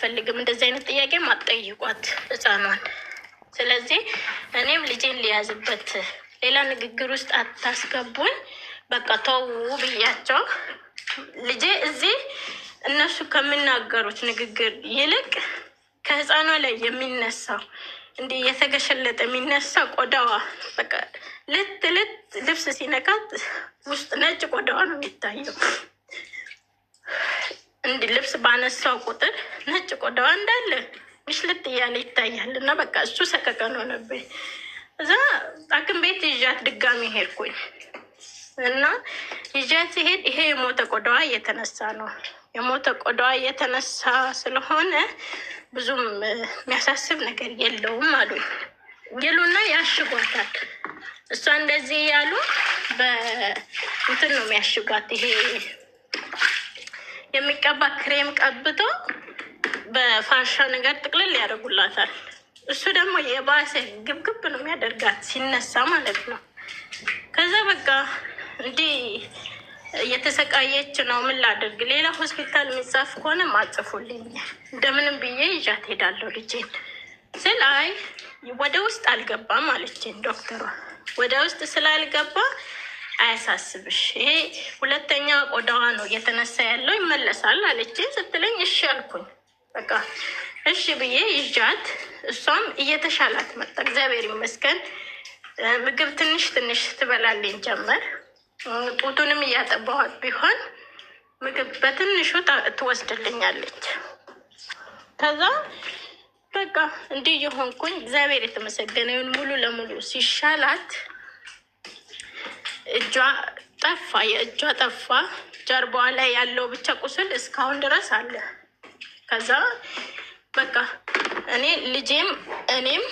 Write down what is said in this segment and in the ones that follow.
አያስፈልግም። እንደዚህ አይነት ጥያቄ ማጠይቋት ህፃኗን። ስለዚህ እኔም ልጄን ሊያዝበት ሌላ ንግግር ውስጥ አታስገቡኝ፣ በቃ ተው ብያቸው። ልጄ እዚህ እነሱ ከሚናገሩት ንግግር ይልቅ ከህፃኗ ላይ የሚነሳው እንዲህ እየተገሸለጠ የሚነሳ ቆዳዋ በቃ ልት ልብስ ሲነካት ውስጥ ነጭ ቆዳዋ ነው የሚታየው። እንዲህ ልብስ ባነሳው ቁጥር ነጭ ቆዳዋ እንዳለ ምሽልጥ እያለ ይታያል። እና በቃ እሱ ሰቀቀን ሆነብኝ። እዛ ሐኪም ቤት ይዣት ድጋሚ ሄድኩኝ እና ይዣት ሲሄድ ይሄ የሞተ ቆዳዋ እየተነሳ ነው። የሞተ ቆዳዋ እየተነሳ ስለሆነ ብዙም የሚያሳስብ ነገር የለውም አሉኝ። ይሉና ያሽጓታል። እሷ እንደዚህ ያሉ በእንትን ነው የሚያሽጓት። ይሄ የሚቀባ ክሬም ቀብቶ በፋሻ ነገር ጥቅልል ያደርጉላታል። እሱ ደግሞ የባሰ ግብግብ ነው የሚያደርጋት ሲነሳ ማለት ነው። ከዛ በቃ እንዲህ እየተሰቃየች ነው። ምን ላድርግ? ሌላ ሆስፒታል የሚጻፍ ከሆነ ማጽፉልኝ፣ እንደምንም ብዬ ይዣት ሄዳለሁ ልጄን ስል አይ ወደ ውስጥ አልገባም አለችኝ ዶክተሯ። ወደ ውስጥ ስላልገባ አያሳስብሽ፣ ይሄ ሁለተኛ ቆዳዋ ነው እየተነሳ ያለው ይመለሳል አለችኝ ስትለኝ እሺ አልኩኝ። በቃ እሺ ብዬ ይዣት፣ እሷም እየተሻላት መጣ እግዚአብሔር ይመስገን። ምግብ ትንሽ ትንሽ ትበላልኝ ጀመር። ጡቱንም እያጠባኋት ቢሆን ምግብ በትንሹ ትወስድልኛለች። ከዛ በቃ እንዲህ የሆንኩኝ እግዚአብሔር የተመሰገነ ይሁን። ሙሉ ለሙሉ ሲሻላት እጇ ጠፋ፣ የእጇ ጠፋ። ጀርባዋ ላይ ያለው ብቻ ቁስል እስካሁን ድረስ አለ። ከዛ በቃ እኔ ልጄም እኔም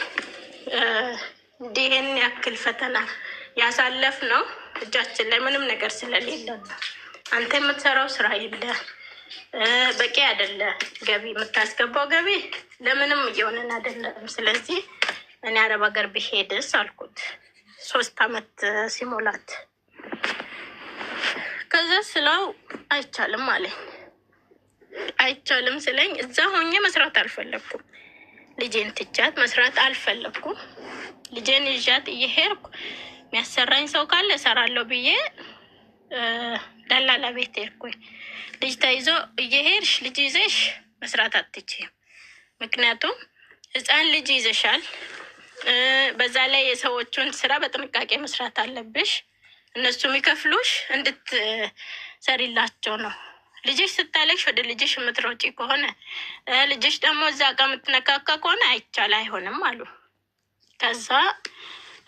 እንዲህን ያክል ፈተና ያሳለፍ ነው እጃችን ላይ ምንም ነገር ስለሌለ ነው። አንተ የምትሰራው ስራ የለ፣ በቂ አይደለ፣ ገቢ የምታስገባው ገቢ ለምንም እየሆነን አይደለም። ስለዚህ እኔ አረብ ሀገር ብሄድስ አልኩት 3 አመት ሲሞላት። ከዛ ስለው አይቻልም አለኝ። አይቻልም ስለኝ እዛ ሆኜ መስራት አልፈለግኩም። ልጄን ትቻት መስራት አልፈለግኩም። ልጄን ይዣት እየሄድኩ የሚያሰራኝ ሰው ካለ እሰራለሁ ብዬ ደላላ ቤት ሄድኩኝ። ልጅ ተይዞ እየሄድሽ ልጅ ይዘሽ መስራት አትችይም፣ ምክንያቱም ህፃን ልጅ ይዘሻል። በዛ ላይ የሰዎቹን ስራ በጥንቃቄ መስራት አለብሽ። እነሱ የሚከፍሉሽ እንድትሰሪላቸው ነው። ልጅሽ ስታለሽ ወደ ልጅሽ የምትሮጪ ከሆነ ልጅሽ ደግሞ እዛ ጋ የምትነካካ ከሆነ አይሆንም አሉ። ከዛ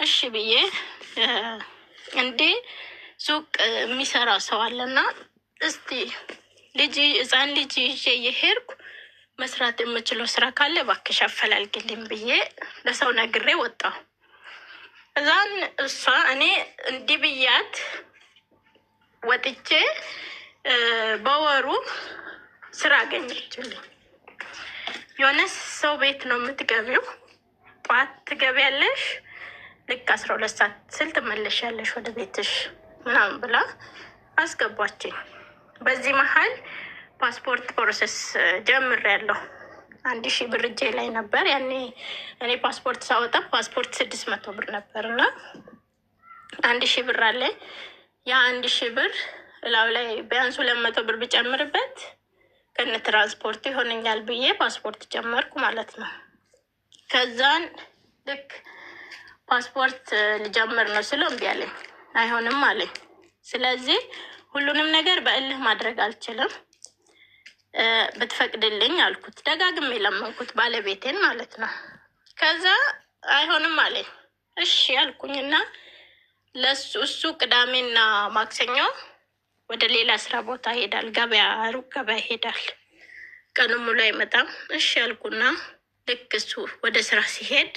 እሺ ብዬ እንዲህ ሱቅ የሚሰራ ሰው አለና እስቲ ህፃን ልጅ ይዤ እየሄድኩ መስራት የምችለው ስራ ካለ እባክሽ አፈላልግልኝ ብዬ ለሰው ነግሬ ወጣሁ። እዛን እሷ እኔ እንዲህ ብያት ወጥቼ በወሩ ስራ አገኘችልኝ። የሆነ ሰው ቤት ነው የምትገቢው፣ ጠዋት ትገቢያለሽ፣ ልክ 12 ሰዓት ስል ትመለሻለሽ ወደ ቤትሽ ምናምን ብላ አስገባችኝ። በዚህ መሀል ፓስፖርት ፕሮሰስ ጀምሬያለሁ። 1000 ብር እጄ ላይ ነበር ያኔ። እኔ ፓስፖርት ሳወጣ ፓስፖርት 600 ብር ነበር እና 1000 ብር አለኝ። ያ 1000 ብር እላው ላይ ቢያንስ 200 ብር ብጨምርበት ከነ ትራንስፖርት ይሆነኛል ብዬ ፓስፖርት ጀመርኩ ማለት ነው። ከዛን ልክ ፓስፖርት ልጀምር ነው ስለው እምቢ አለኝ፣ አይሆንም አለኝ። ስለዚህ ሁሉንም ነገር በእልህ ማድረግ አልችልም፣ ብትፈቅድልኝ አልኩት። ደጋግሜ ለመንኩት ባለቤቴን ማለት ነው። ከዛ አይሆንም አለኝ። እሺ አልኩኝና እሱ ቅዳሜና ማክሰኞ ወደ ሌላ ስራ ቦታ ሄዳል፣ ገበያ፣ ሩቅ ገበያ ሄዳል። ቀኑ ሙሉ አይመጣም። እሺ አልኩና ልክ እሱ ወደ ስራ ሲሄድ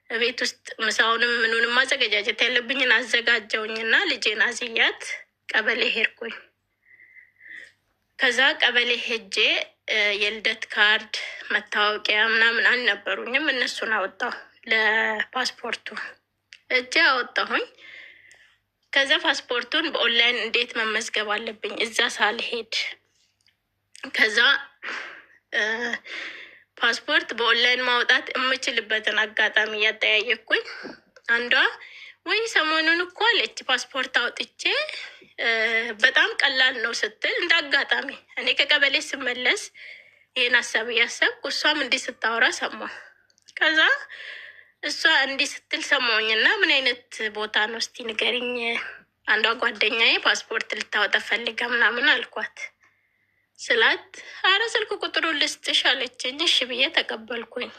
ቤት ውስጥ ምሳውንም ምኑንም ማዘገጃጀት ያለብኝን አዘጋጀውኝና ልጄን አዝያት ቀበሌ ሄድኩኝ። ከዛ ቀበሌ ሄጄ የልደት ካርድ መታወቂያ ምናምን አልነበሩኝም፣ እነሱን አወጣሁ። ለፓስፖርቱ እጄ አወጣሁኝ። ከዛ ፓስፖርቱን በኦንላይን እንዴት መመዝገብ አለብኝ እዛ ሳልሄድ። ከዛ ፓስፖርት በኦንላይን ማውጣት የምችልበትን አጋጣሚ እያጠያየኩኝ አንዷ ወይ ሰሞኑን እኮ አለች ፓስፖርት አውጥቼ በጣም ቀላል ነው ስትል እንደ አጋጣሚ እኔ ከቀበሌ ስመለስ ይህን ሀሳብ እያሰብኩ እሷም እንዲህ ስታወራ ሰማሁ። ከዛ እሷ እንዲህ ስትል ሰማሁኝና ምን አይነት ቦታ ነው እስቲ ንገሪኝ፣ አንዷ ጓደኛዬ ፓስፖርት ልታወጣ ፈልጋ ምናምን አልኳት ስላት አረ ስልክ ቁጥሩን ልስጥሽ አለችኝ። እሺ ብዬ ተቀበልኩኝ።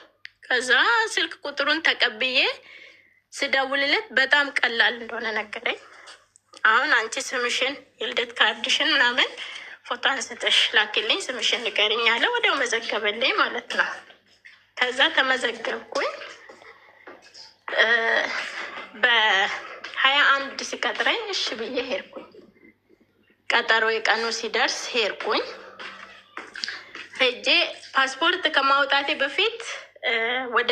ከዛ ስልክ ቁጥሩን ተቀብዬ ስደውልለት በጣም ቀላል እንደሆነ ነገረኝ። አሁን አንቺ ስምሽን የልደት ካርድሽን ምናምን ፎቶ አንስተሽ ላኪልኝ፣ ስምሽን ንገሪኝ አለ። ወዲያው መዘገበልኝ ማለት ነው። ከዛ ተመዘገብኩኝ። በ21 ሲቀጥረኝ እሺ ብዬ ሄድኩኝ። ቀጠሮ የቀኑ ሲደርስ ሄድኩኝ። ሄጄ ፓስፖርት ከማውጣቴ በፊት ወደ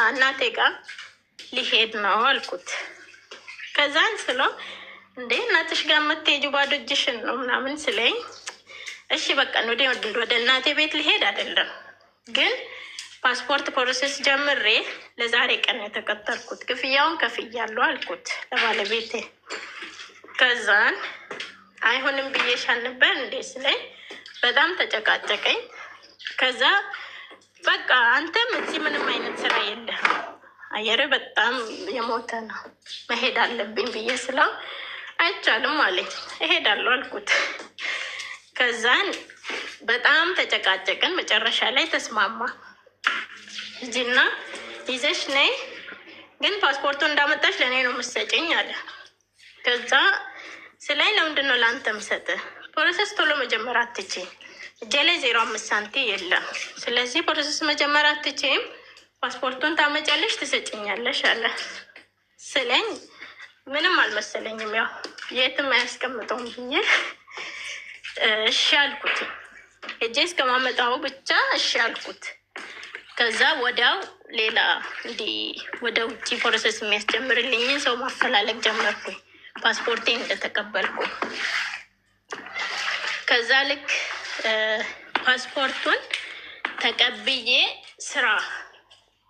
እናቴ ጋር ሊሄድ ነው አልኩት። ከዛን ስለው እንዴ እናትሽ ጋር የምትሄጂው ባዶ እጅሽን ነው ምናምን ስለኝ፣ እሺ በቃ ወደ እናቴ ቤት ሊሄድ አይደለም ግን ፓስፖርት ፕሮሰስ ጀምሬ ለዛሬ ቀን የተቀጠርኩት ክፍያውን ከፍያለሁ አልኩት ለባለቤቴ። ከዛን አይሆንም ብዬሻል ነበር እንዴ ስለኝ በጣም ተጨቃጨቀኝ። ከዛ በቃ አንተም እዚህ ምንም አይነት ስራ የለህም፣ አየር በጣም የሞተ ነው፣ መሄድ አለብኝ ብዬ ስለው አይቻልም አለኝ። እሄዳለሁ አልኩት። ከዛን በጣም ተጨቃጨቅን። መጨረሻ ላይ ተስማማ። እዚህና ይዘሽ ነይ ግን ፓስፖርቱ እንዳመጣሽ ለእኔ ነው የምትሰጭኝ አለ። ከዛ ስለኝ ለምንድን ነው ለአንተ የምሰጥህ? ፕሮሰስ ቶሎ መጀመር አትችይም፣ እጄ ላይ 0.5 ሳንቲም የለም። ስለዚህ ፕሮሰስ መጀመር አትችይም፣ ፓስፖርቱን ታመጫለሽ ትሰጭኛለሽ አለ። ስለኝ ምንም አልመሰለኝም፣ ያው የትም አያስቀምጠውም ብዬ እሺ አልኩት። እጄ እስከማመጣው ብቻ እሺ አልኩት። ከዛ ወዲያው ሌላ እንዲህ ወደ ውጭ ፕሮሰስ የሚያስጀምርልኝን ሰው ማፈላለግ ጀመርኩኝ ፓስፖርቴን እንደተቀበልኩ። ከዛ ልክ ፓስፖርቱን ተቀብዬ ስራ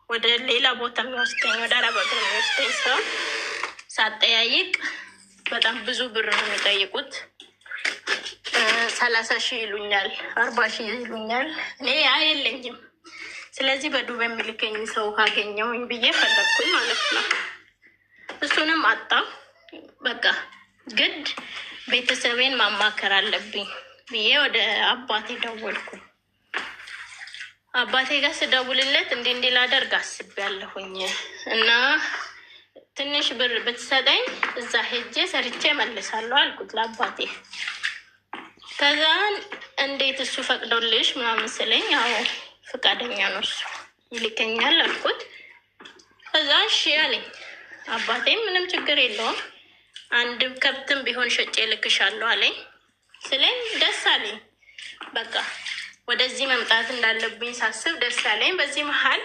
ወደ ሌላ ቦታ የሚወስደኝ ወደ አረብ ሀገር የሚወስደኝ ሰው ሳጠያይቅ በጣም ብዙ ብር ነው የሚጠይቁት። 30,000 ይሉኛል፣ 40,000 ይሉኛል። እኔ የለኝም። ስለዚህ በዱብ የሚልከኝ ሰው ካገኘውኝ ብዬ ፈለግኩኝ ማለት ነው። እሱንም አጣው። በቃ ግድ ቤተሰቤን ማማከር አለብኝ ብዬ ወደ አባቴ ደወልኩኝ። አባቴ ጋር ስደውልለት እንዲህ ላደርግ አስቤያለሁኝ እና ትንሽ ብር ብትሰጠኝ እዛ ሄጄ ሰርቼ መልሳለሁ አልኩት ለአባቴ። ከዛን እንዴት እሱ ፈቅዶልሽ ምናምን ስለኝ ያው ፈቃደኛ ነው እሱ ይልከኛል አልኩት። ከዛ እሺ አለኝ። አባቴም ምንም ችግር የለውም አንድ ከብትም ቢሆን ሸጬ ልክሻለሁ አለኝ። ስለኝ ደስ አለኝ። በቃ ወደዚህ መምጣት እንዳለብኝ ሳስብ ደስ አለኝ። በዚህ መሀል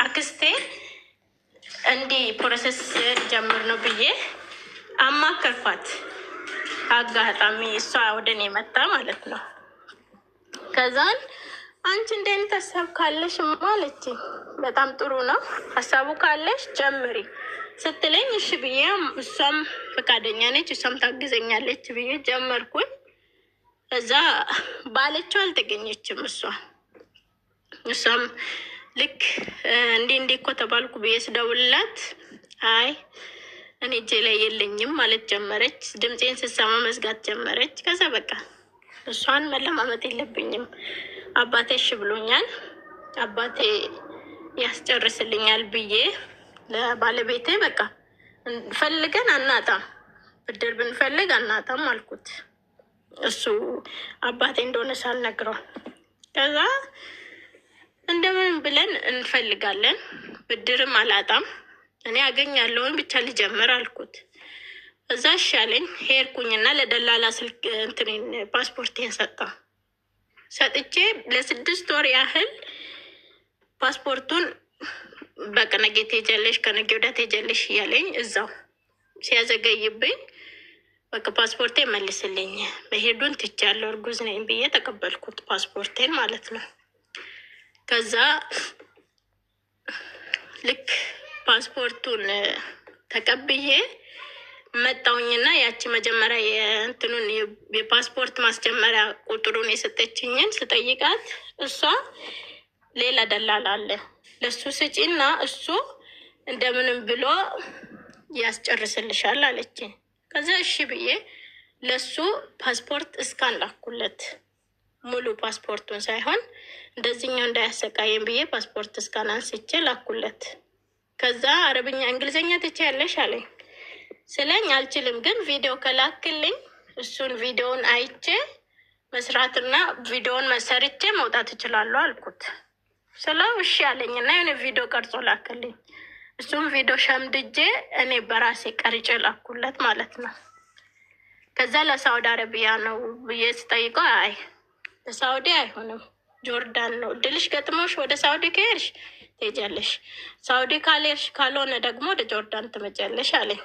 አክስቴ እንዲህ ፕሮሰስ ጀምር ነው ብዬ አማከርኳት። አጋጣሚ እሷ ወደ እኔ መጣ ማለት ነው። ከዛን አንቺ እንደ አይነት ሀሳብ ካለሽ ማለች በጣም ጥሩ ነው ሀሳቡ ካለሽ ጀምሪ ስትለኝ እሺ ብዬ እሷም ፈቃደኛ ነች፣ እሷም ታግዘኛለች ብዬ ጀመርኩኝ። እዛ ባለችው አልተገኘችም። እሷም ልክ እንዲህ እኮ ተባልኩ ብዬ ስደውልላት አይ እኔ እጄ ላይ የለኝም ማለት ጀመረች። ድምፄን ስትሰማ መዝጋት ጀመረች። ከዛ በቃ እሷን መለማመጥ የለብኝም አባቴ እሺ ብሎኛል፣ አባቴ ያስጨርስልኛል ብዬ ለባለቤቴ በቃ ፈልገን አናጣም፣ ብድር ብንፈልግ አናጣም አልኩት። እሱ አባቴ እንደሆነ ሳልነግረው ከዛ እንደምን ብለን እንፈልጋለን፣ ብድርም አላጣም፣ እኔ አገኛለሁን ብቻ ልጀምር አልኩት። እዛ ሻለኝ ሄድኩኝና ለደላላ ስልክ እንትኔን ፓስፖርቴን ሰጥቼ ለ6 ወር ያህል ፓስፖርቱን በቃ ነገ ትሄጃለሽ ከነገ ወዲያ ትሄጃለሽ እያለኝ እዛው ሲያዘገይብኝ በቃ ፓስፖርቴ መልስልኝ፣ መሄዱን ትቻለሁ፣ እርጉዝ ነኝ ብዬ ተቀበልኩት ፓስፖርቴን ማለት ነው። ከዛ ልክ ፓስፖርቱን ተቀብዬ መጣውኝና ያቺ መጀመሪያ የእንትኑን የፓስፖርት ማስጀመሪያ ቁጥሩን የሰጠችኝን ስጠይቃት እሷ ሌላ ደላላ አለ ለሱ ስጪና እሱ እንደምንም ብሎ ያስጨርስልሻል አለችኝ። ከዛ እሺ ብዬ ለሱ ፓስፖርት እስካን ላኩለት፣ ሙሉ ፓስፖርቱን ሳይሆን እንደዚህኛው እንዳያሰቃየን ብዬ ፓስፖርት እስካን አንስቼ ላኩለት። ከዛ አረብኛ እንግሊዝኛ ትችያለሽ አለኝ። ስለኝ አልችልም፣ ግን ቪዲዮ ከላክልኝ እሱን ቪዲዮውን አይቼ መስራትና ቪዲዮውን መሰርቼ መውጣት እችላለሁ አልኩት። ስለው እሺ አለኝና የሆነ ቪዲዮ ቀርጾ ላክልኝ። እሱም ቪዲዮ ሸምድጄ እኔ በራሴ ቀርጬ ላኩለት ማለት ነው። ከዛ ለሳውዲ አረቢያ ነው ብዬ ስጠይቀው አይ ለሳውዲ አይሆንም፣ ጆርዳን ነው እድልሽ ገጥሞሽ ወደ ሳውዲ ከሄድሽ ትሄጃለሽ፣ ሳውዲ ካልሄድሽ ካልሆነ ደግሞ ወደ ጆርዳን ትመጫለሽ አለኝ።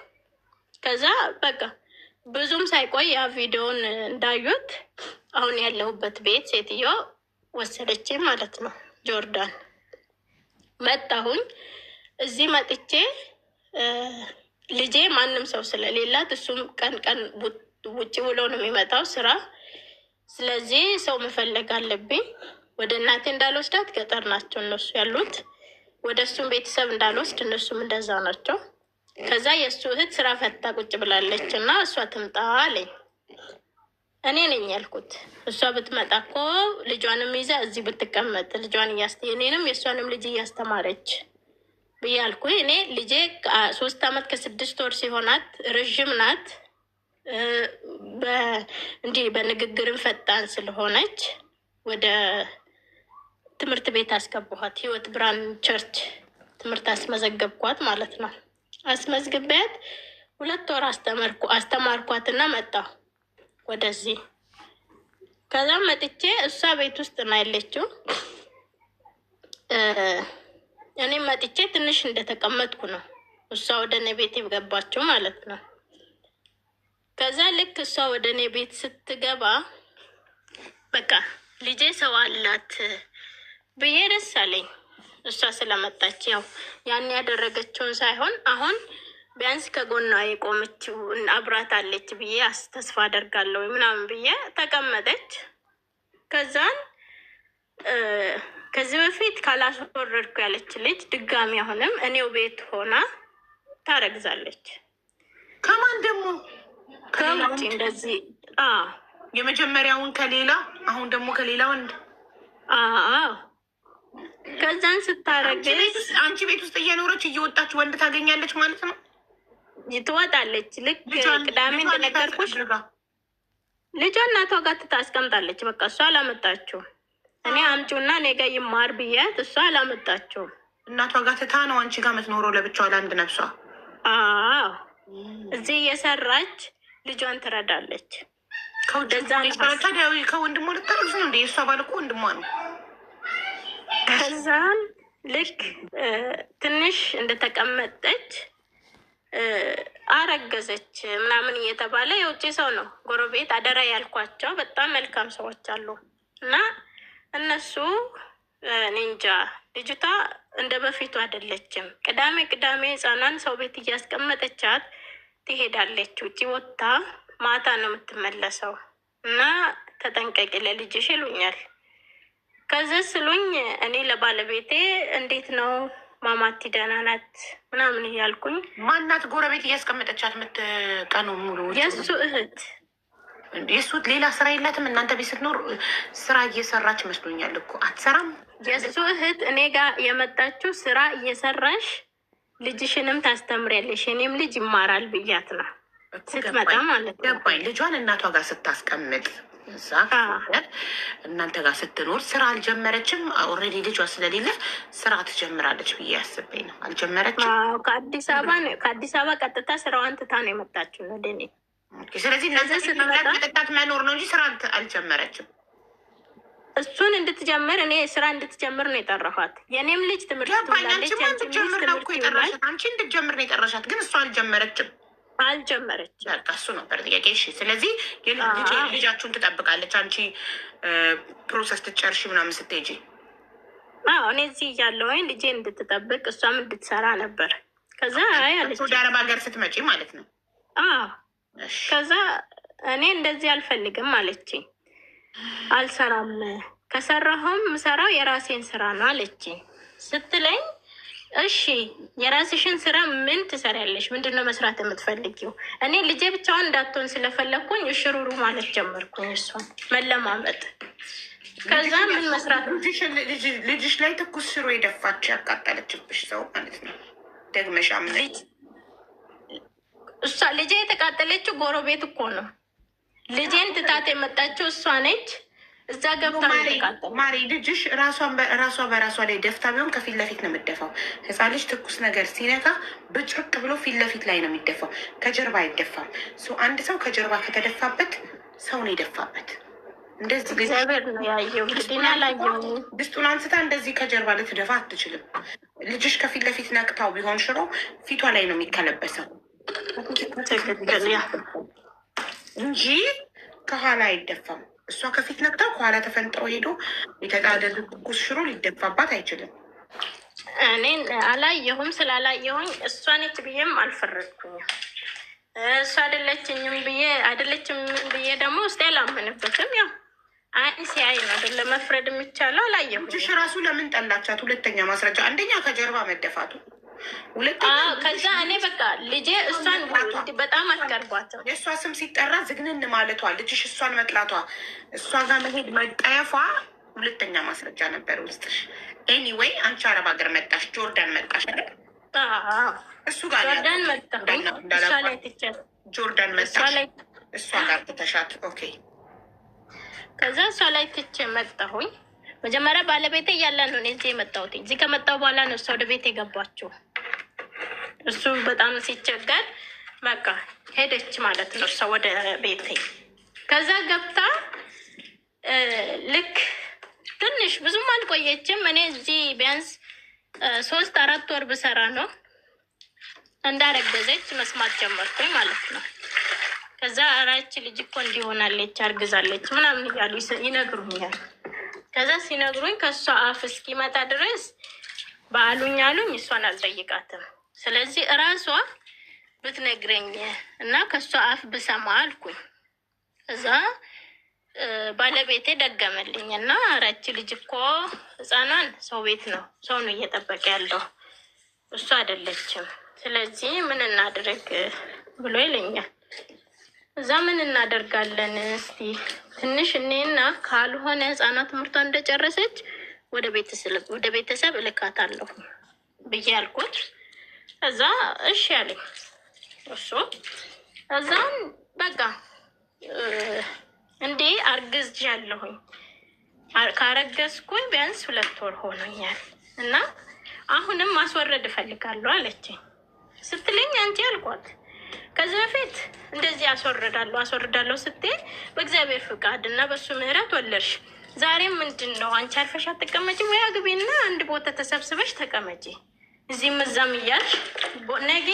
ከዛ በቃ ብዙም ሳይቆይ ያ ቪዲዮን እንዳዩት አሁን ያለሁበት ቤት ሴትዮ ወሰደች ማለት ነው። ጆርዳን መጣሁኝ። እዚህ መጥቼ ልጄ ማንም ሰው ስለሌላት እሱም ቀን ቀን ውጭ ብሎ ነው የሚመጣው ስራ። ስለዚህ ሰው መፈለግ አለብኝ። ወደ እናቴ እንዳልወስዳት ገጠር ናቸው እነሱ ያሉት፣ ወደ እሱም ቤተሰብ እንዳልወስድ እነሱም እንደዛ ናቸው። ከዛ የእሱ እህት ስራ ፈታ ቁጭ ብላለች እና እሷ ትምጣ አለኝ። እኔ ነኝ ያልኩት። እሷ ብትመጣ እኮ ልጇንም ይዛ እዚህ ብትቀመጥ ልጇን እኔንም የእሷንም ልጅ እያስተማረች ብያልኩኝ። እኔ ልጄ 3 ዓመት ከ6 ወር ሲሆናት ረዥም ናት። እንዲህ በንግግርም ፈጣን ስለሆነች ወደ ትምህርት ቤት አስገባኋት። ህይወት ብርሃን ቸርች ትምህርት አስመዘገብኳት ማለት ነው። አስመዝግቤያት 2 ወር አስተማርኳትና መጣሁ ወደዚህ። ከዛ መጥቼ እሷ ቤት ውስጥ ነው ያለችው። እኔም መጥቼ ትንሽ እንደተቀመጥኩ ነው እሷ ወደ እኔ ቤት የገባችው ማለት ነው። ከዛ ልክ እሷ ወደ እኔ ቤት ስትገባ በቃ ልጄ ሰው አላት ብዬ ደስ አለኝ። እሷ ስለመጣች ያው ያን ያደረገችውን ሳይሆን አሁን ቢያንስ ከጎኗ የቆመችው አብራት አለች ብዬ ተስፋ አደርጋለሁ ምናምን ብዬ ተቀመጠች። ከዛን ከዚህ በፊት ካላስወረድኩ ያለች ልጅ ድጋሚ አሁንም እኔው ቤት ሆና ታረግዛለች። ከማን ደግሞ ከውጭ እንደዚህ የመጀመሪያውን ከሌላ አሁን ደግሞ ከሌላ ወንድ ከዛን ስታረግዝ አንቺ ቤት ውስጥ እየኖረች እየወጣች ወንድ ታገኛለች ማለት ነው። ትወጣለች። ልክ ቅዳሜ እንደነገርኩሽ ልጇ እናቷ ጋር ትታስቀምጣለች። በቃ እሷ አላመጣችው። እኔ አምጪውና እኔ ጋር ይማር ብያት እሷ አላመጣችው። እናቷ ጋር ትታ ነው አንቺ ጋር የምትኖረው ለብቻዋ ለአንድ ነፍሷ። እዚህ እየሰራች ልጇን ትረዳለች። ከወንድሟ ልታረግዝ ነው እንደ የእሷ ባል እኮ ወንድሟ ነው። ከዛን ልክ ትንሽ እንደተቀመጠች አረገዘች ምናምን እየተባለ የውጭ ሰው ነው ጎረቤት አደራ ያልኳቸው በጣም መልካም ሰዎች አሉ። እና እነሱ ኒንጃ ልጅቷ እንደ በፊቱ አይደለችም። ቅዳሜ ህፃናን ሰው ቤት እያስቀመጠቻት ትሄዳለች። ውጭ ወጥታ ማታ ነው የምትመለሰው። እና ተጠንቀቂ ለልጅሽ ይሉኛል። ከዚህ ስሉኝ እኔ ለባለቤቴ እንዴት ነው ማማቲ ደህና ናት ምናምን እያልኩኝ። ማናት ጎረቤት እያስቀመጠቻት የምትቀኑ ሙሉ? የእሱ እህት። የእሱ ሌላ ስራ የላትም? እናንተ ቤት ስትኖር ስራ እየሰራች መስሎኛል እኮ። አትሰራም? የእሱ እህት እኔ ጋር የመጣችው ስራ እየሰራሽ ልጅሽንም ታስተምሪያለሽ የኔም ልጅ ይማራል ብያት ነው ስትመጣ ማለት ነው። ገባኝ። ልጇን እናቷ ጋር ስታስቀምጥ እዛ እናንተ ጋር ስትኖር ስራ አልጀመረችም? ኦልሬዲ ልጇ ስለሌለ ስራ ትጀምራለች ብዬ ያስበኝ ነው። አልጀመረችም? ከአዲስ አበባ ቀጥታ ስራዋን ትታ ነው የመጣችው ወደ እኔ። ስለዚህ መጠጣት መኖር ነው እንጂ ስራ አልጀመረችም። እሱን እንድትጀምር እኔ ስራ እንድትጀምር ነው የጠራኋት። የኔም ልጅ ትምህርት ትላለች። አንቺ እንድትጀምር ነው የጠራሻት፣ ግን እሷ አልጀመረችም። አልጀመረችም። በቃ እሱ ነበር ጥያቄ። እሺ፣ ስለዚህ ልጃችሁን ትጠብቃለች አንቺ ፕሮሰስ ትጨርሺ ምናምን ስትሄጂ? አዎ እኔ እዚህ እያለሁኝ ልጄ እንድትጠብቅ እሷም እንድትሰራ ነበር። ከዛ አለች ወደ አረብ ሀገር ስትመጪ ማለት ነው? አዎ። ከዛ እኔ እንደዚህ አልፈልግም አለችኝ። አልሰራም፣ ከሰራሁም ምሰራው የራሴን ስራ ነው አለችኝ። ስትለኝ እሺ የራስሽን ስራ ምን ትሰሪያለሽ? ምንድን ነው መስራት የምትፈልጊው? እኔ ልጄ ብቻውን እንዳትሆን ስለፈለግኩኝ እሽሩሩ ማለት ጀመርኩኝ፣ እሷን መለማመጥ። ከዛ ምን መስራት ልጅሽ ላይ ትኩስ ሽሮ የደፋች ያቃጠለችብሽ ሰው ማለት ነው ደግመሻ? እሷ ልጄ የተቃጠለችው ጎረቤት እኮ ነው። ልጄን ትታት የመጣችው እሷ ነች። እዛ ገብታ ማሪ ልጅሽ ራሷ በራሷ ላይ ደፍታ ቢሆን ከፊት ለፊት ነው የምደፋው። ህፃን ልጅ ትኩስ ነገር ሲነካ ብጭቅ ብሎ ፊት ለፊት ላይ ነው የሚደፋው፣ ከጀርባ አይደፋም። አንድ ሰው ከጀርባ ከተደፋበት ሰው ነው የደፋበት። እንደዚህ እግዚአብሔር ነው ያየው። ድስጡን አንስታ እንደዚህ ከጀርባ ልትደፋ አትችልም። ልጅሽ ከፊት ለፊት ነቅታው ቢሆን ሽሮ ፊቷ ላይ ነው የሚከለበሰው እንጂ ከኋላ አይደፋም። እሷ ከፊት ነቅታ ከኋላ ተፈንጥሮ ሄዶ የተጣደሉ ትኩስ ሽሮ ሊደፋባት አይችልም። እኔ አላየሁም። ስላላየሁኝ እሷ ነች ብዬም አልፈረድኩኝም። እሷ አይደለችም ብዬ ደግሞ ውስጤ አላመንበትም። ያው አይ ሲያይ ነው አይደለ መፍረድ የሚቻለው። አላየሁም። ልጅሽ ራሱ ለምን ጠላቻት? ሁለተኛ ማስረጃ፣ አንደኛ ከጀርባ መደፋቱ፣ ከዛ እኔ በቃ ልጄ እሷን በጣም አትቀርቧትም። የእሷ ስም ሲጠራ ዝግንን ማለቷ፣ ልጅሽ እሷን መጥላቷ፣ እሷ ጋር መሄድ መጠየፏ ሁለተኛ ማስረጃ ነበር ውስጥሽ። ኤኒዌይ አንቺ አረብ ሀገር መጣሽ፣ ጆርዳን መጣሽ አይደል? እሱ ጋር ጆርዳን መጣሽ፣ እሷ ጋር ትተሻት። ኦኬ። ከዛ እሷ ላይ ትቼ መጣሁኝ። መጀመሪያ ባለቤቴ እያለ ነው እኔ እዚህ የመጣሁት። እዚህ ከመጣሁ በኋላ ነው እሷ ወደ ቤት የገባችው። እሱ በጣም ሲቸገር በቃ ሄደች ማለት ነው እሷ ወደ ቤቴ። ከዛ ገብታ ልክ ትንሽ ብዙም አልቆየችም። እኔ እዚህ ቢያንስ 3-4 ወር ብሰራ ነው እንዳረገዘች መስማት ጀመርኩኝ ማለት ነው። ከዛ አራች ልጅ እኮ እንዲሆናለች አርግዛለች ምናምን እያሉ ይነግሩኛል። ከዛ ሲነግሩኝ ከእሷ አፍ እስኪመጣ ድረስ በአሉኝ አሉኝ እሷን አልጠይቃትም። ስለዚህ እራሷ ብትነግረኝ እና ከእሷ አፍ ብሰማ አልኩኝ። እዛ ባለቤቴ ደገመልኝ እና አራች ልጅ እኮ ህፃኗን ሰው ቤት ነው ሰው ነው እየጠበቀ ያለው እሷ አይደለችም። ስለዚህ ምን እናድርግ ብሎ ይለኛል። እዛ ምን እናደርጋለን እስቲ ትንሽ እኔና ካልሆነ ህፃኗ ትምህርቷ እንደጨረሰች ወደ ቤተሰብ እልካታለሁ ብዬ አልኩት። እዛ እሺ ያለኝ እሱ። እዛም በቃ እንዴ አርግዣለሁኝ፣ ካረገዝኩኝ ቢያንስ 2 ወር ሆኖኛል እና አሁንም ማስወረድ እፈልጋለሁ አለችኝ። ስትለኝ አንቺ አልኳት ከዚህ በፊት እንደዚህ አስወርዳለሁ ስትይ በእግዚአብሔር ፍቃድ እና በሱ ምህረት ወለድሽ። ዛሬም ምንድን ነው አንቺ አልፈሽ አትቀመጪ ወይ? አግቢና አንድ ቦታ ተሰብስበሽ ተቀመጪ። እዚህም እዛም እያልሽ ነገ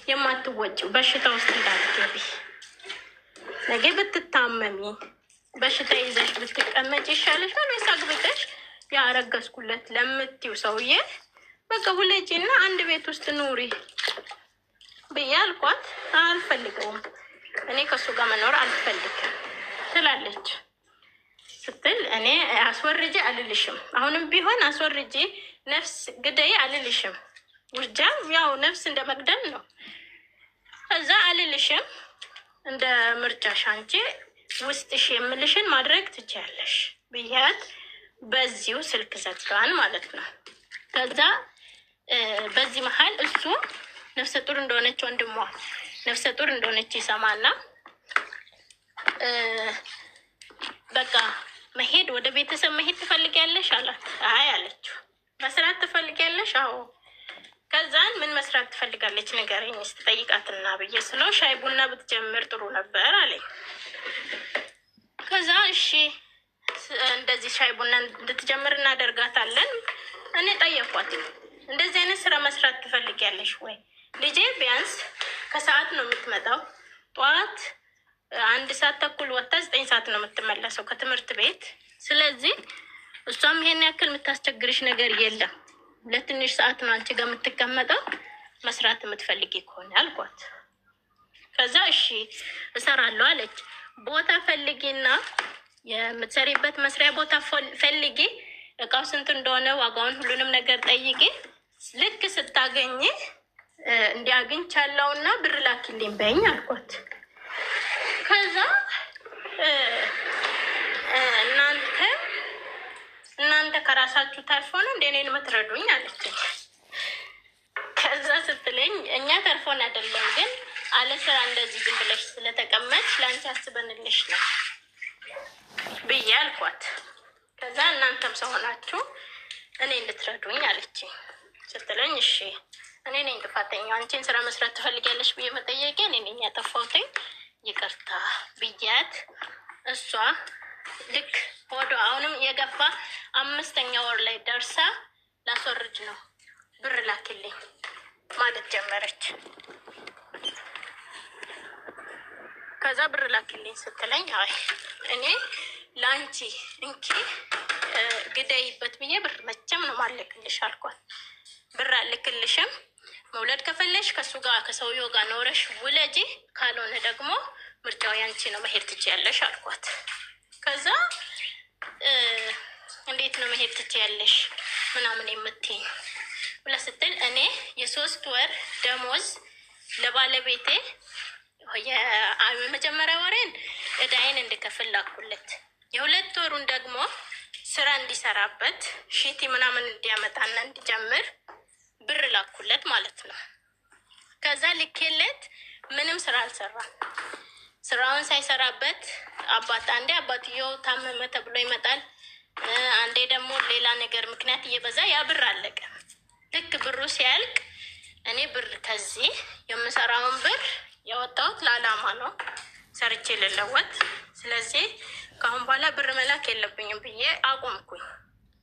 የማትወጪው በሽታ ውስጥ እንዳትገቢ፣ ነገ ብትታመሚ በሽታ ይዘሽ ብትቀመጪ ይሻለሻል ወይስ አግብተሽ ያረገዝኩለት ለምትይው ሰውዬ በቃ ውለጂና አንድ ቤት ውስጥ ኑሪ ብዬ አልኳት። አልፈልገውም፣ እኔ ከሱ ጋር መኖር አልፈልግም ትላለች። ስትል እኔ አስወርጄ አልልሽም፣ አሁንም ቢሆን አስወርጄ ነፍስ ግደይ አልልሽም። ውርጃ ያው ነፍስ እንደ መግደል ነው። እዛ አልልሽም፣ እንደ ምርጫሽ አንቺ ውስጥሽ የምልሽን ማድረግ ትችያለሽ ብያት በዚሁ ስልክ ዘጋን ማለት ነው። ከዛ በዚህ መሀል እሱ ነፍሰ ጡር እንደሆነች ወንድሟ ነፍሰ ጡር እንደሆነች ይሰማና በቃ መሄድ ወደ ቤተሰብ መሄድ ትፈልጊያለሽ አላት። አይ አለችው። መስራት ትፈልጊያለሽ? አዎ። ከዛን ምን መስራት ትፈልጋለች ንገረኝ እስኪ ጠይቃትና ብዬ ስለው ሻይ ቡና ብትጀምር ጥሩ ነበር አለኝ። ከዛ እሺ እንደዚህ ሻይ ቡና እንድትጀምር እናደርጋታለን። እኔ ጠየኳት፣ እንደዚህ አይነት ስራ መስራት ትፈልጊያለሽ ወይ? ልጄ ቢያንስ ከሰዓት ነው የምትመጣው። ጠዋት 1 ሰዓት ተኩል ወጥታ 9 ሰዓት ነው የምትመለሰው ከትምህርት ቤት። ስለዚህ እሷም ይሄን ያክል የምታስቸግርሽ ነገር የለም። ለትንሽ ሰዓት ነው አንቺ ጋር የምትቀመጠው መስራት የምትፈልጊ ከሆነ አልኳት። ከዛ እሺ እሰራለሁ አለች። ቦታ ፈልጊና የምትሰሪበት መስሪያ ቦታ ፈልጊ፣ እቃው ስንት እንደሆነ ዋጋውን፣ ሁሉንም ነገር ጠይቂ። ልክ ስታገኝ እንዲያግኝቻለሁና ብር ላኪልኝ በይኝ አልኳት። ከዛ እናንተ ከራሳችሁ ተርፎ ነው እንደ እኔን የምትረዱኝ አለችኝ። ከዛ ስትለኝ እኛ ተርፎን አይደለም ግን አለ ስራ እንደዚህ ግን ብለሽ ስለተቀመጥሽ ለአንቺ አስበንልሽ ነው ብዬ አልኳት። ከዛ እናንተም ሰው ሆናችሁ እኔ እንድትረዱኝ አለችኝ። ስትለኝ እሺ እኔ ነኝ ጥፋተኛ፣ አንቺን ስራ መስራት ትፈልጊያለሽ ብዬ መጠየቄ እኔ ነኝ ያጠፋሁትኝ፣ ይቅርታ ብያት እሷ ልክ ወደ አሁንም የገባ 5ኛ ወር ላይ ደርሳ ላስወርድ ነው ብር ላኪልኝ ማለት ጀመረች። ከዛ ብር ላኪልኝ ስትለኝ አይ እኔ ለአንቺ እንኪ ግደይበት ብዬ ብር መቼም ነው ማልክልሽ አልኳት። ብር አልክልሽም፣ መውለድ ከፈለሽ ከሱ ጋር ከሰውየው ጋር ኖረሽ ውለጂ፣ ካልሆነ ደግሞ ምርጫው ያንቺ ነው፣ መሄድ ትችያለሽ አልኳት። ከዛ እንዴት ነው መሄድ ትችያለሽ ምናምን የምትይኝ ብላ ስትል እኔ የ3 ወር ደሞዝ ለባለቤቴ የመጀመሪያ ወሬን እዳይን እንድከፍል ላኩለት፣ የ2 ወሩን ደግሞ ስራ እንዲሰራበት ሺቲ ምናምን እንዲያመጣና እንዲጀምር ብር ላኩለት ማለት ነው። ከዛ ልኬለት ምንም ስራ አልሰራም። ስራውን ሳይሰራበት አንዴ አባትየው ታመመ ተብሎ ይመጣል፣ አንዴ ደግሞ ሌላ ነገር ምክንያት እየበዛ ያ ብር አለቀ። ልክ ብሩ ሲያልቅ እኔ ብር ከዚህ የምሰራውን ብር ያወጣሁት ለዓላማ ነው፣ ሰርቼ ልለወጥ። ስለዚህ ከአሁን በኋላ ብር መላክ የለብኝም ብዬ አቆምኩኝ፣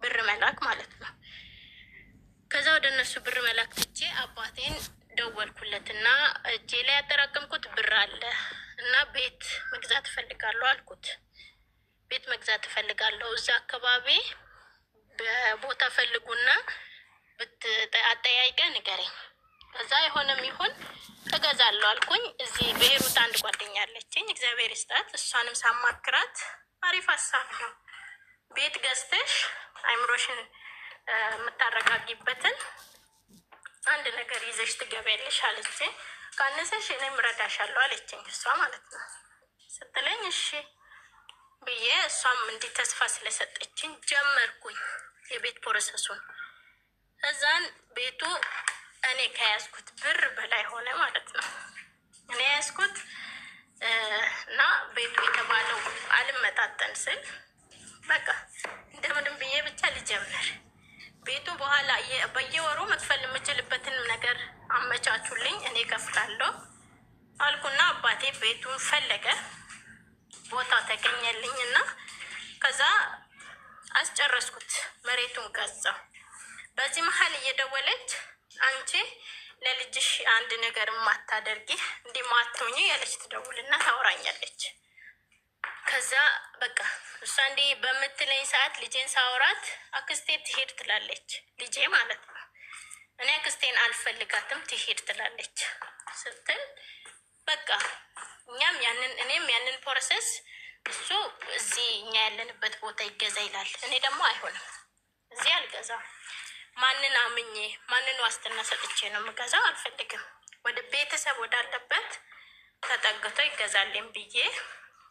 ብር መላክ ማለት ነው። ከዛ ወደ እነሱ ብር መላክ ትቼ አባቴን ደወልኩለትና እጄ ላይ ያጠራቀምኩት ብር አለ እና ቤት መግዛት እፈልጋለሁ አልኩት። ቤት መግዛት እፈልጋለሁ፣ እዛ አካባቢ በቦታ ፈልጉና አጠያይቀ ንገረኝ፣ ከዛ የሆነም ይሁን እገዛለሁ አልኩኝ። እዚህ ብሄሩት አንድ ጓደኛ አለችኝ፣ እግዚአብሔር ይስጣት። እሷንም ሳማክራት አሪፍ ሀሳብ ነው፣ ቤት ገዝተሽ አይምሮሽን የምታረጋጊበትን አንድ ነገር ይዘሽ ትገቢያለሽ አለችኝ። ካነሰሽ እኔም እረዳሻለሁ አለችኝ እሷ ማለት ነው። ስትለኝ እሺ ብዬ እሷም እንዲህ ተስፋ ስለሰጠችኝ ጀመርኩኝ የቤት ፕሮሰሱን። እዛን ቤቱ እኔ ከያዝኩት ብር በላይ ሆነ ማለት ነው። እኔ ያዝኩት እና ቤቱ የተባለው አልመጣጠን ስል በቃ እንደምንም ብዬ ብቻ ልጀምር። ቤቱ በኋላ በየወሩ መክፈል የምችልበትን ነገር አመቻቹልኝ፣ እኔ ከፍላለሁ አልኩና አባቴ ቤቱን ፈለገ፣ ቦታ ተገኘልኝ እና ከዛ አስጨረስኩት፣ መሬቱን ገዛው። በዚህ መሀል እየደወለች አንቺ ለልጅሽ አንድ ነገር ማታደርጊ እንዲህ ማትሆኚ ያለች ትደውልና ታወራኛለች። ከዛ በቃ እሷ እንዲህ በምትለኝ ሰዓት ልጄን ሳወራት አክስቴ ትሄድ ትላለች፣ ልጄ ማለት ነው። እኔ አክስቴን አልፈልጋትም ትሄድ ትላለች ስትል በቃ እኔም ያንን ፕሮሰስ እሱ እዚህ እኛ ያለንበት ቦታ ይገዛ ይላል። እኔ ደግሞ አይሆንም፣ እዚህ አልገዛም። ማንን አምኜ ማንን ዋስትና ሰጥቼ ነው የምገዛው? አልፈልግም። ወደ ቤተሰብ ወዳለበት ተጠግቶ ይገዛልኝ ብዬ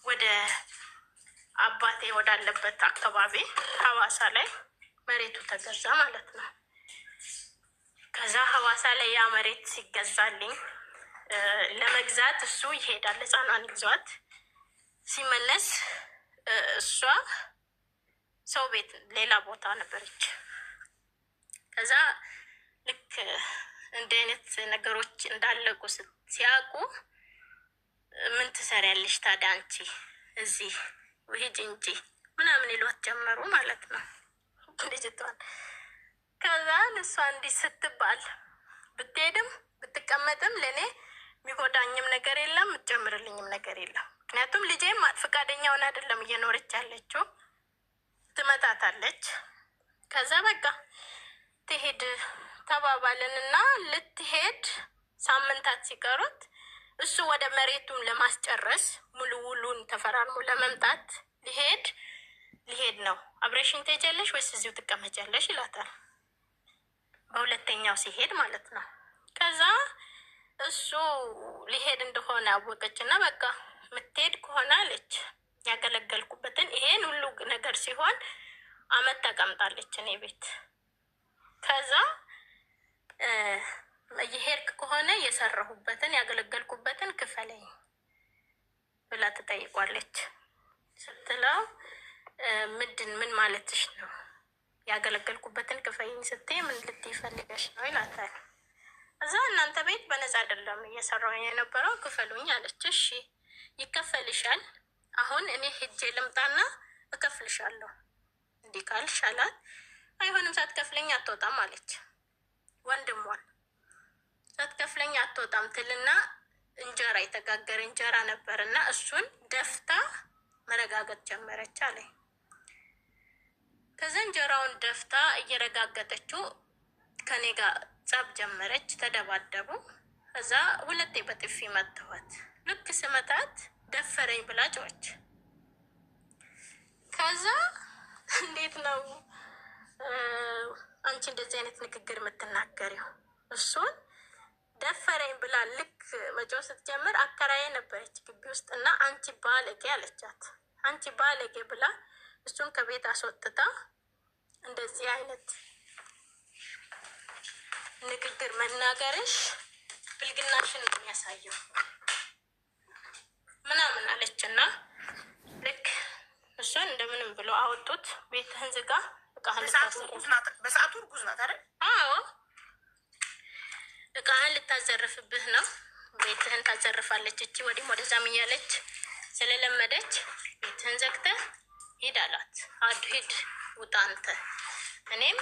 ወደ አባቴ ወዳለበት አካባቢ ሐዋሳ ላይ መሬቱ ተገዛ ማለት ነው። ከዛ ሐዋሳ ላይ ያ መሬት ሲገዛልኝ ለመግዛት እሱ ይሄዳል፣ ህፃኗን ይዟት ሲመለስ እሷ ሰው ቤት ሌላ ቦታ ነበረች። ከዛ ልክ እንዲህ አይነት ነገሮች እንዳለቁ ሲያውቁ ምን ትሰሪያለሽ ታዲያ አንቺ እዚህ ውሂጅ እንጂ ምናምን ይሏት ጀመሩ ማለት ነው ልጅቷን። ከዛ እሷ እንዲህ ስትባል ብትሄድም ብትቀመጥም ለእኔ የሚጎዳኝም ነገር የለም፣ የምትጨምርልኝም ነገር የለም። ምክንያቱም ልጄም ፈቃደኛ ሆነ አይደለም እየኖረች ያለችው፣ ትመታታለች። ከዛ በቃ ትሄድ ተባባልን እና ልትሄድ ሳምንታት ሲቀሩት እሱ ወደ መሬቱን ለማስጨረስ ሙሉ ውሉን ተፈራርሞ ለመምጣት ሊሄድ ነው። አብረሽኝ ትሄጃለሽ ወይስ እዚሁ ትቀመጫለሽ ይላታል። በሁለተኛው ሲሄድ ማለት ነው። ከዛ እሱ ሊሄድ እንደሆነ አወቀች እና በቃ ምትሄድ ከሆነ አለች። ያገለገልኩበትን ይሄን ሁሉ ነገር ሲሆን አመት ተቀምጣለች እኔ ቤት። ከዛ የሄድክ ከሆነ የሰራሁበትን ያገለገልኩበትን ክፈለኝ ብላ ትጠይቋለች። ስትለው ምን ማለትሽ ነው? ያገለገልኩበትን ክፈይኝ ስትይ ምን ልትይ ፈልገሽ ነው ይላታል። እዛ እናንተ ቤት በነፃ አይደለም እየሰራሁ የነበረው ክፈሉኝ አለች። እሺ ይከፈልሻል፣ አሁን እኔ ሄጄ ልምጣና እከፍልሻለሁ እንዲህ ካልሽ አላት። አይሆንም ሳትከፍለኝ አትወጣም አለች። ወንድሟን ሳትከፍለኝ አትወጣም ትልና እንጀራ የተጋገረ እንጀራ ነበርና እሱን ደፍታ መረጋገጥ ጀመረች አለኝ። ከዛ እንጀራውን ደፍታ እየረጋገጠችው ከኔ ጋር ጸብ ጀመረች። ተደባደቡ። ከዛ ሁለቴ በጥፊ መተዋት። ልክ ስመታት ደፈረኝ ብላ ጮች። ከዛ እንዴት ነው አንቺ እንደዚህ አይነት ንግግር የምትናገሪው? እሱን ደፈረኝ ብላ ልክ መጮህ ስትጀምር አከራዬ ነበረች ግቢ ውስጥ እና አንቺ ባለጌ አለቻት። አንቺ ባለጌ ብላ እሱን ከቤት አስወጥታ እንደዚህ አይነት ንግግር መናገርሽ ብልግናሽን ነው የሚያሳየው ምናምን አለችና ልክ እሱን እንደምንም ብሎ አወጡት። ቤትህን ዝጋ፣ በሰዓቱ እርጉዝ ናት አይደል? አዎ እቃህን ልታዘርፍብህ ነው፣ ቤትህን ታዘርፋለች። እቺ ወዲህም ወደዛም እያለች ስለለመደች ቤትህን ዘግተህ ሂድ አላት። ሂድ ውጣ አንተ። እኔም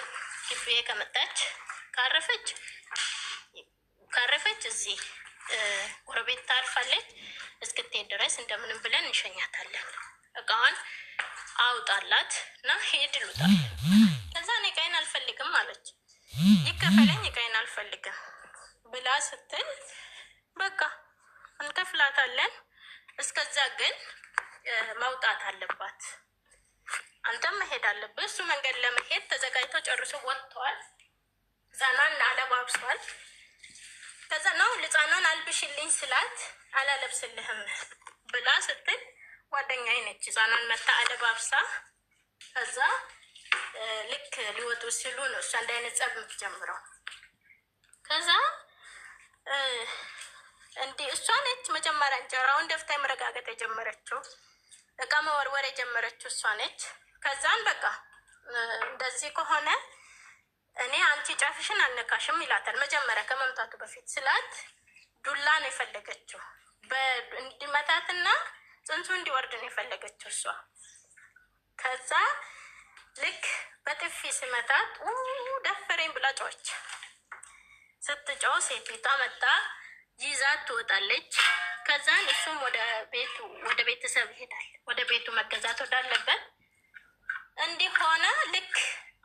ግቢዬ ከመጣች ካረፈች እዚህ ጎረቤት ታርፋለች። እስክትሄድ ድረስ እንደምንም ብለን እንሸኛታለን። እቃዋን አውጣላት እና ሄድ ልውጣ። ከዛ እኔ እቃዬን አልፈልግም አለች። ይከፈለኝ እቃዬን አልፈልግም ብላ ስትል በቃ እንከፍላታለን፣ እስከዛ ግን መውጣት አለባት፣ አንተም መሄድ አለብህ። እሱ መንገድ ለመሄድ ተዘጋጅቶ ጨርሶ ወጥተዋል። ህፃኗን አለባብሷል። ከዛ ነው ህፃኗን አልብሽልኝ ስላት አላለብስልህም ብላ ስትል ጓደኛዬ ነች ህፃኗን መታ አለባብሳ። ከዛ ልክ ሊወጡ ሲሉ ነው እሷ እንደ አይነት ጸብ የምትጀምረው። ከዛ እንዲህ እሷ ነች መጀመሪያ እንጀራውን ደፍታ መረጋገጥ የጀመረችው፣ እቃ መወርወር የጀመረችው እሷ ነች። ከዛን በቃ እንደዚህ ከሆነ እኔ አንቺ ጫፍሽን አልነካሽም ይላታል። መጀመሪያ ከመምጣቱ በፊት ስላት ዱላ ነው የፈለገችው፣ እንዲመታትና ጽንሱ እንዲወርድ ነው የፈለገችው እሷ። ከዛ ልክ በጥፊ ስመታት ደፈረኝ ብላ ጮች። ስትጮህ ሴቷ መጣ ይዛት ትወጣለች። ከዛን እሱም ወደ ቤተሰብ ይሄዳል፣ ወደ ቤቱ መገዛት ወዳለበት እንዲህ ሆነ። ልክ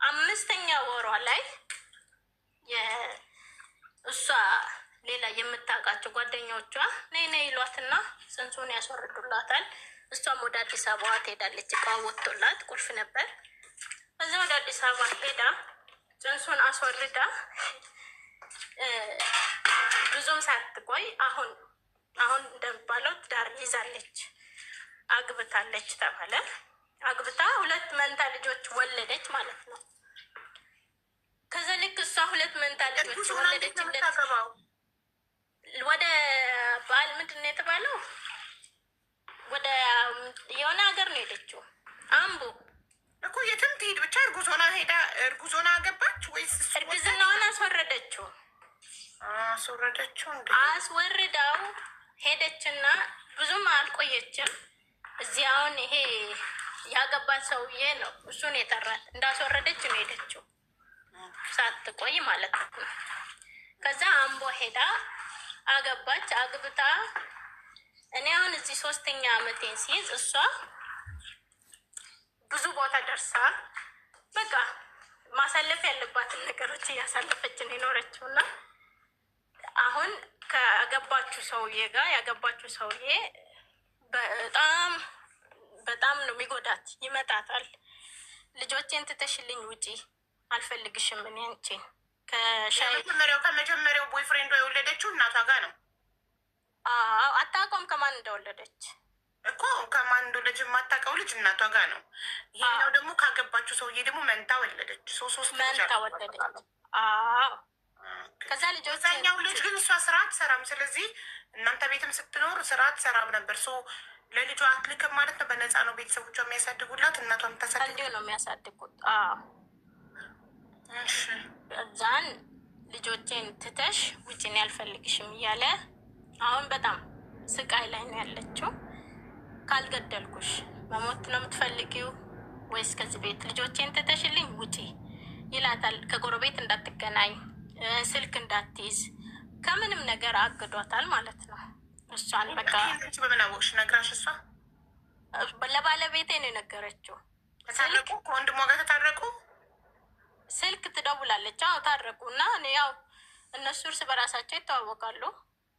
5ኛ ወሯ ላይ እሷ ሌላ የምታውቃቸው ጓደኞቿ ነይ ይሏትና ጽንሱን ያስወርዱላታል። እሷም ወደ አዲስ አበባ ትሄዳለች። እቃ ወጥቶላት ቁልፍ ነበር። እዛ ወደ አዲስ አበባ ሄዳ ጽንሱን አስወርዳ ብዙም ሳትቆይ አሁን እንደሚባለው ትዳር ይዛለች፣ አግብታለች ተባለ። አግብታ 2 መንታ ልጆች ወለደች ማለት ነው። ከዛ ልክ እሷ 2 መንታ ልጆች ወለደችለት። ወደ ባል ምንድን ነው የተባለው? ወደ የሆነ ሀገር ነው ሄደችው። አምቦ እኮ የትም ትሄድ ብቻ እርጉዞና ሄዳ እርጉዞና አገባች ወይስ እርግዝናውን አስወረደችው? አስወርዳው ሄደችና ብዙም አልቆየችም። እዚህ አሁን ይሄ ያገባት ሰውዬ ነው እሱን የጠራት። እንዳስወረደች ነው ሄደችው ሳትቆይ ማለት ነው። ከዛ አምቦ ሄዳ አገባች። አግብታ እኔ አሁን እዚህ 3ኛ ዓመቴን ሲይዝ እሷ ብዙ ቦታ ደርሳ በቃ ማሳለፍ ያለባትን ነገሮች እያሳለፈችን የኖረችው እና አሁን ከአገባችሁ ሰውዬ ጋር ያገባችሁ ሰውዬ በጣም በጣም ነው የሚጎዳት። ይመጣታል። ልጆቼን ትተሽልኝ ውጪ፣ አልፈልግሽም እኔ አንቺን። ከመጀመሪያው ቦይፍሬንዷ የወለደችው እናቷ ጋር ነው። አታውቀውም ከማን እንደወለደች እኮ። ከማን እንደወለደች የማታውቀው ልጅ እናቷ ጋር ነው። ይሄኛው ደግሞ ካገባችሁ ሰውዬ ደግሞ መንታ ወለደች። ሶስት መንታ ወለደች። ከዛ ልጆዛኛው ልጅ ግን እሷ ስራ አትሰራም። ስለዚህ እናንተ ቤትም ስትኖር ስራ አትሰራም ነበር። ለልጇ አትልክም ማለት ነው። በነፃ ነው ቤተሰቦቿ የሚያሳድጉላት። እናቷ የምታሳድግ እንዲሁ ነው የሚያሳድጉት። እዛን ልጆቼን ትተሽ ውጭን ያልፈልግሽም እያለ አሁን በጣም ስቃይ ላይ ነው ያለችው። ካልገደልኩሽ መሞት ነው የምትፈልጊው ወይስ ከዚህ ቤት ልጆቼን ትተሽልኝ ውጪ ይላታል። ከጎረቤት እንዳትገናኝ፣ ስልክ እንዳትይዝ፣ ከምንም ነገር አግዷታል ማለት ነው። እሷን በቃ በምን አወቅሽ? ነግራሽ? እሷ ለባለቤቴ ነው የነገረችው። ተታረቁ? ከወንድሟ ጋር ተታረቁ? ስልክ ትደውላለች። አዎ ታረቁ። እና ያው እነሱ እርስ በራሳቸው ይተዋወቃሉ።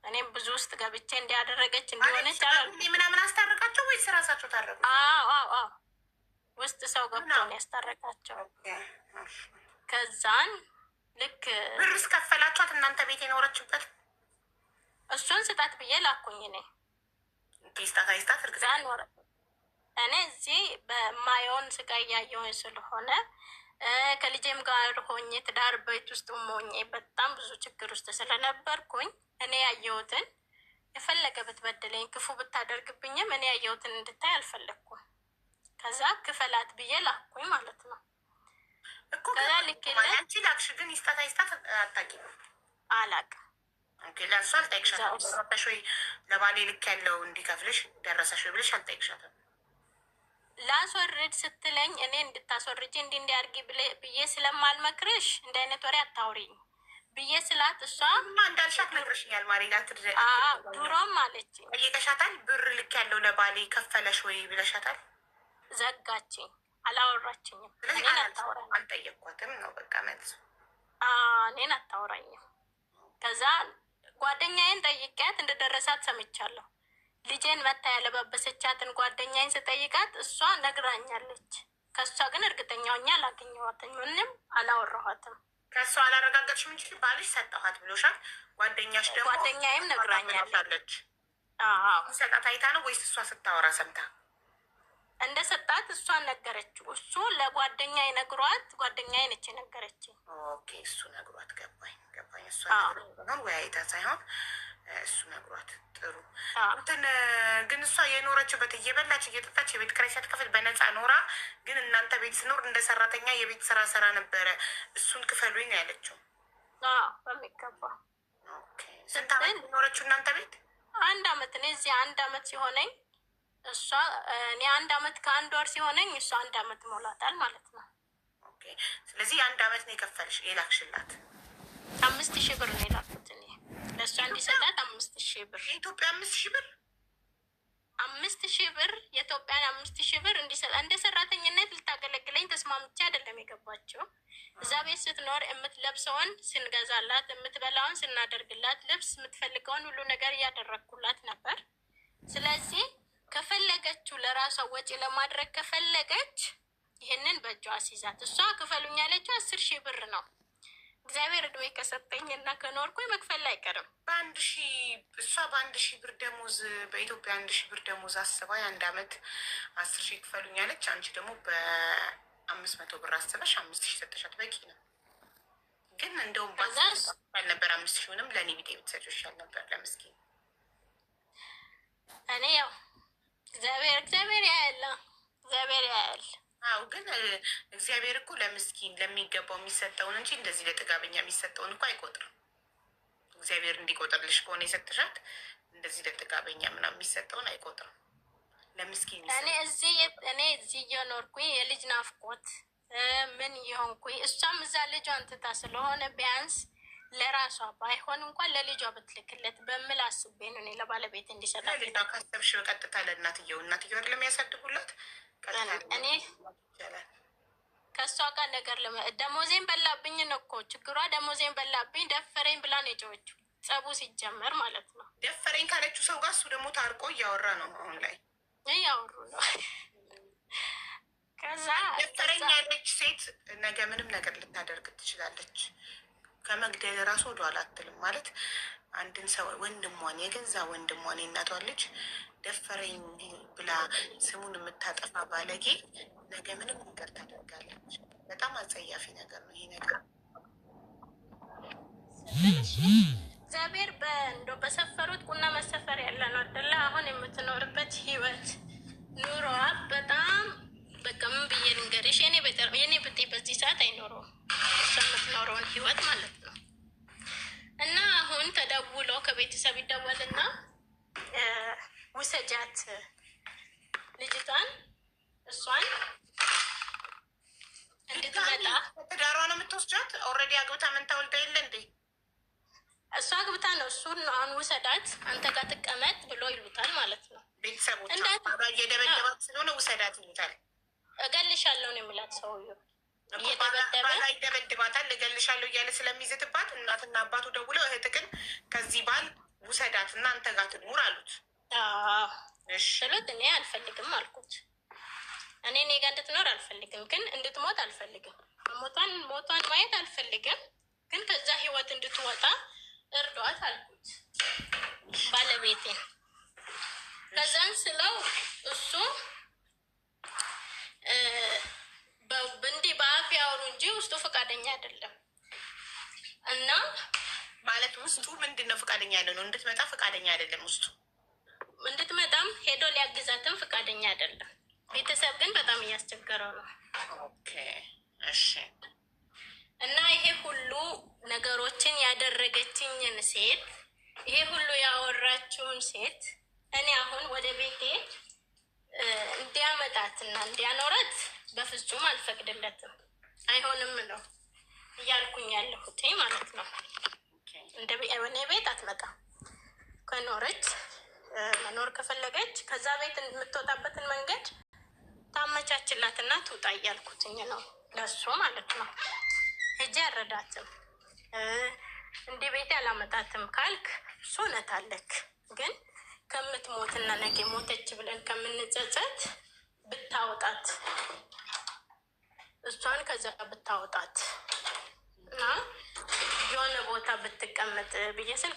እኔም ብዙ ውስጥ ገብቼ እንዲያደረገች እንዲሆነች አላሉ ምናምን አስታረቃቸው ወይስ ራሳቸው ታረቁ? ውስጥ ሰው ገብቶን ያስታረቃቸው። ከዛን ልክ ብርስ ከፈላችኋት እናንተ ቤት የኖረችበት? እሱን ስጣት ብዬ ላኩኝ። ስጣት እርግዛን ኖረ። እኔ እዚህ በማየውን ስቃይ እያየሁኝ ስለሆነ ከልጄም ጋር ሆኜ ትዳር ቤት ውስጥ ሞኜ በጣም ብዙ ችግር ውስጥ ስለነበርኩኝ እኔ ያየሁትን የፈለገ ብትበድለኝ ክፉ ብታደርግብኝም እኔ ያየሁትን እንድታይ አልፈለግኩም። ከዛ ክፈላት ብዬ ላኩኝ ማለት ነው። ከዛ ልኬለት ላክሽ። ግን ይስጣት አይስጣት አታውቂም? አላውቅም። ለእሱ አልጠይቅሻትም ወይ? ለባሌ ልክ ያለው እንዲከፍልሽ ደረሰሽ ወይ ብለሽ አልጠይቅሻትም? ላስወርድ ስትለኝ እኔ እንድታስወርጅ እንዲያርጊ ብዬ ስለማልመክርሽ እንደ አይነት ወሬ አታውሪኝ ብዬ ስላት እሷ እንዳልሻት ነግረሽኛል። ማሪጋ ድሮም አለች። ጠይቀሻታል? ብር ልክ ያለው ለባሌ ከፈለሽ ወይ ብለሻታል? ዘጋችኝ። አላወራችኝም። አልጠየቅኳትም ነው በቃ መልሱ። እኔን አታወራኝም። ከዛ ጓደኛዬን ጠይቂያት እንደደረሳት ሰምቻለሁ። ልጄን መታ ያለባበሰቻትን ጓደኛዬን ስጠይቃት እሷ ነግራኛለች። ከእሷ ግን እርግጠኛ ሆኜ አላገኘኋትም። ምንም አላወራኋትም። ከእሷ አላረጋገጥሽም እንጂ ባልሽ ሰጠኋት ብሎሻል። ጓደኛሽ ደግሞ ጓደኛዬም ነግራኛለች። ሰጣት አይታ ነው ወይስ እሷ ስታወራ ሰምታ? እንደ ሰጣት እሷን ነገረችው። እሱ ለጓደኛዬ ነግሯት፣ ጓደኛዬ ነች የነገረችኝ። ኦኬ እሱ ነግሯት። ገባኝ። እሷ ነግሯት ወይ አይታ ሳይሆን እሱ ነግሯት። ጥሩ እንትን ግን እሷ የኖረችበት እየበላች እየጠጣች የቤት ኪራይ ሳትከፍል በነፃ ኖራ፣ ግን እናንተ ቤት ስኖር እንደ ሰራተኛ የቤት ስራ ነበረ። እሱን ክፈሉኝ ነው ያለችው። በሚገባ። ስንት አመት ኖረችው እናንተ ቤት? 1 አመት። እኔ እዚህ 1 አመት ሲሆነኝ እሷ እኔ 1 አመት ከ1 ወር ሲሆነኝ እሷ 1 አመት ሞላታል ማለት ነው። ስለዚህ 1 አመት ነው የከፈልሽ የላክሽላት? 5000 ብር ነው የላኩት እኔ ለእሷ እንዲሰጣት 5000 ብር። የኢትዮጵያ 5000 ብር 5000 ብር የኢትዮጵያን 5000 ብር እንዲሰጣ። እንደ ሰራተኝነት ልታገለግለኝ ተስማምቼ አይደለም የገባቸው። እዛ ቤት ስትኖር የምትለብሰውን ስንገዛላት፣ የምትበላውን ስናደርግላት፣ ልብስ የምትፈልገውን ሁሉ ነገር እያደረግኩላት ነበር። ስለዚህ ከፈለገችው ለራሷ ወጪ ለማድረግ ከፈለገች ይህንን በእጇ አስይዛት። እሷ ክፈሉኝ ያለችው 10,000 ብር ነው። እግዚአብሔር እድሜ ከሰጠኝ እና ከኖርኩኝ መክፈል አይቀርም። እሷ በ1,000 ብር ደሞዝ በኢትዮጵያ 1,000 ብር ደሞዝ አስባ የ1 አመት 10,000 ክፈሉኝ ያለች። አንቺ ደግሞ በ500 ብር አስበሽ 5,000 ሰጠሻት። በቂ ነው። ግን እንደውም ባልነበር 5,000ንም ለእኔ ቢጤ ብትሰጪው ይሻል ነበር ለምስኪን። እኔ ያው እግዚአብሔር ያያል። አዎ ግን እግዚአብሔር እኮ ለምስኪን ለሚገባው የሚሰጠውን እንጂ እንደዚህ ለጥጋበኛ የሚሰጠውን እኮ አይቆጥርም። እግዚአብሔር እንዲቆጥርልሽ ከሆነ የሰጥሻት እንደዚህ ለጥጋበኛ ምናምን የሚሰጠውን አይቆጥርም። ለምስኪን እኔ እዚህ እየኖርኩኝ የልጅ ናፍቆት ምን የሆንኩኝ እሷም እዛ ልጇን ትታ ስለሆነ ቢያንስ ለራሷ ባይሆን እንኳን ለልጇ ብትልክለት በምል አስቤ ነው እኔ ለባለቤት እንዲሰጣት። ልጇ ካሰብሽ በቀጥታ ለእናትየው አይደለም ያሳድጉላት። እኔ ከእሷ ጋር ነገር ደሞዜን በላብኝ ነው እኮ ችግሯ። ደሞዜን በላብኝ ደፈረኝ ብላ ነው የጮኸችው። ጸቡ ሲጀመር ማለት ነው። ደፈረኝ ካለችው ሰው ጋር እሱ ደግሞ ታርቆ እያወራ ነው። አሁን ላይ እያወሩ ነው። ከዛ ደፈረኝ ያለች ሴት ነገ ምንም ነገር ልታደርግ ትችላለች። ከመግደል ራሱ ወደኋላ አትልም። ማለት አንድን ሰው ወንድሟን፣ የገዛ ወንድሟን፣ የእናቷን ልጅ ደፈረኝ ብላ ስሙን የምታጠፋ ባለጌ ነገ ምንም ነገር ታደርጋለች። በጣም አጸያፊ ነገር ነው ይሄ ነገር። እግዚአብሔር እንደው በሰፈሩት ቁና መሰፈር ያለ ነው አይደለ? አሁን የምትኖርበት ህይወት ኑሮዋ በጣም በቃ ምን ብዬ ልንገርሽ፣ የኔ ብጤ በዚህ ሰዓት አይኖረውም እሷ የምትኖረውን ህይወት ማለት ነው። እና አሁን ተደውሎ ከቤተሰብ ይደወልና ውሰጃት ልጅቷን እሷን እንድትመጣ። ትዳሯ ነው የምትወስጃት? ኦልሬዲ አግብታ መንታ ወልዳ የለ እንዴ? እሷ አግብታ ነው። እሱን አሁን ውሰዳት አንተ ጋር ትቀመጥ ብሎ ይሉታል ማለት ነው ቤተሰቦቿ። እየደበደባት ስለሆነ ውሰዳት ይሉታል። እገልሻለሁ ነው የሚላት ሰውዬው። ባላ ይደበድባታል። እገልሻለሁ እያለ ስለሚዝትባት እናትና አባቱ ደውለው እህትህን ከዚህ ባል ውሰዳት እና አንተ ጋር ትኑር አሉት። ስሉት እኔ አልፈልግም አልኩት። እኔ ጋር እንድትኖር አልፈልግም፣ ግን እንድትሞት አልፈልግም። ሞቷን ማየት አልፈልግም፣ ግን ከዛ ህይወት እንድትወጣ እርዷት አልኩት ባለቤቴን። ከዛን ስለው እሱ እንዲህ በአፍ ያወሩ እንጂ ውስጡ ፈቃደኛ አይደለም። እና ማለት ውስጡ ምንድን ነው ፈቃደኛ ያለ ነው? እንድትመጣ ፈቃደኛ አይደለም። ውስጡ እንድትመጣም ሄዶ ሊያግዛትም ፈቃደኛ አይደለም። ቤተሰብ ግን በጣም እያስቸገረው ነው። እሺ። እና ይሄ ሁሉ ነገሮችን ያደረገችኝን ሴት፣ ይሄ ሁሉ ያወራችውን ሴት እኔ አሁን ወደ ቤቴ እንዲያመጣትና እንዲያኖራት በፍጹም አልፈቅድለትም። አይሆንም ነው እያልኩኝ ያለሁት ማለት ነው። እኔ ቤት አትመጣም። ከኖረች መኖር ከፈለገች ከዛ ቤት የምትወጣበትን መንገድ ታመቻችላትና ትውጣ እያልኩትኝ ነው ለሱ ማለት ነው። ሄጄ አረዳትም እንዲህ ቤት ያላመጣትም ካልክ እሱ እውነት አለክ። ግን ከምትሞትና ነገ ሞተች ብለን ከምንጸጸት ብታወጣት፣ እሷን ከዛ ብታወጣት እና የሆነ ቦታ ብትቀመጥ ብዬ ስል